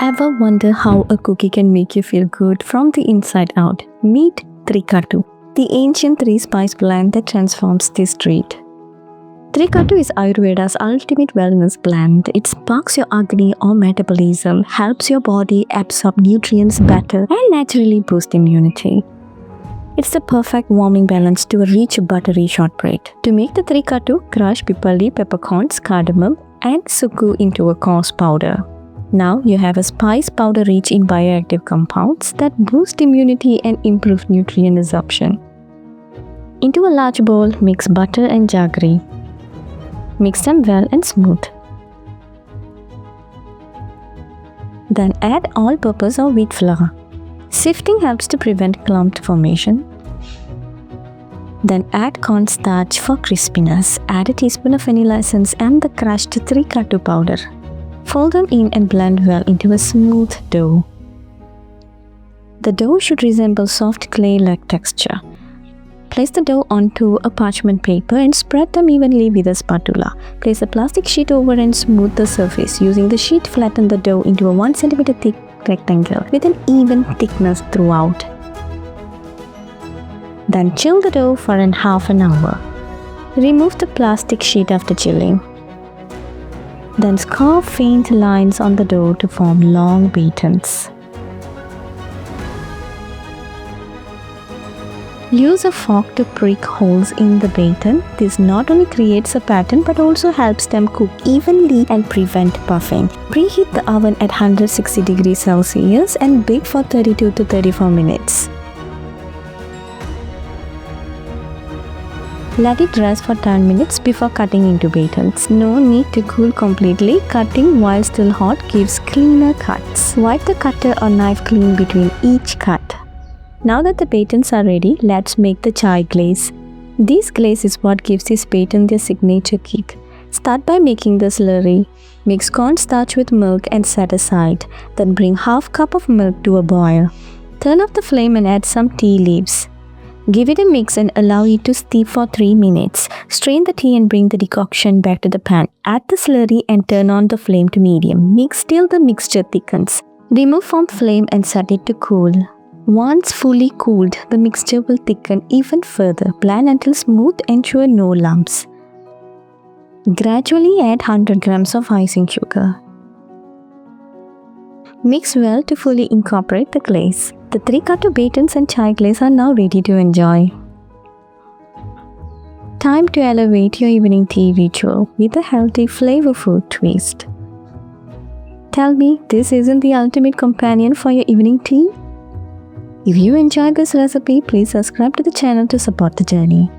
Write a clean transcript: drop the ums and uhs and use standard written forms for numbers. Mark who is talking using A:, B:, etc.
A: Ever wonder how a cookie can make you feel good from the inside out? Meet Trikatu, the ancient three-spice blend that transforms this treat. Trikatu is Ayurveda's ultimate wellness blend. It sparks your Agni or metabolism, helps your body absorb nutrients better, and naturally boosts immunity. It's the perfect warming balance to a rich buttery shortbread. To make the Trikatu, crush Pippali, peppercorns, cardamom, and sukku into a coarse powder. Now you have a spice powder rich in bioactive compounds that boost immunity and improve nutrient absorption. Into a large bowl, mix butter and jaggery. Mix them well and smooth. Then add all-purpose or wheat flour. Sifting helps to prevent clump formation. Then add cornstarch for crispiness. Add a teaspoon of vanilla essence and the crushed Trikatu powder. Fold them in and blend well into a smooth dough. The dough should resemble soft clay-like texture. Place the dough onto a parchment paper and spread them evenly with a spatula. Place a plastic sheet over and smooth the surface. Using the sheet, flatten the dough into a 1 cm thick rectangle with an even thickness throughout. Then chill the dough for half an hour. Remove the plastic sheet after chilling. Then score faint lines on the dough to form long batons. Use a fork to prick holes in the baton. This not only creates a pattern but also helps them cook evenly and prevent puffing. Preheat the oven at 160 degrees Celsius and bake for 32 to 34 minutes. Let it rest for 10 minutes before cutting into batons. No need to cool completely. Cutting while still hot gives cleaner cuts. Wipe the cutter or knife clean between each cut. Now that the batons are ready, let's make the chai glaze. This glaze is what gives this baton their signature kick. Start by making the slurry. Mix cornstarch with milk and set aside. Then bring half cup of milk to a boil. Turn off the flame and add some tea leaves. Give it a mix and allow it to steep for 3 minutes. Strain the tea and bring the decoction back to the pan. Add the slurry and turn on the flame to medium. Mix till the mixture thickens. Remove from flame and set it to cool. Once fully cooled, the mixture will thicken even further. Blend until smooth, ensure no lumps. Gradually add 100 grams of icing sugar. Mix well to fully incorporate the glaze. The Trikatu batons and chai glaze are now ready to enjoy. Time to elevate your evening tea ritual with a healthy, flavorful twist. Tell me, this isn't the ultimate companion for your evening tea? If you enjoyed this recipe, please subscribe to the channel to support the journey.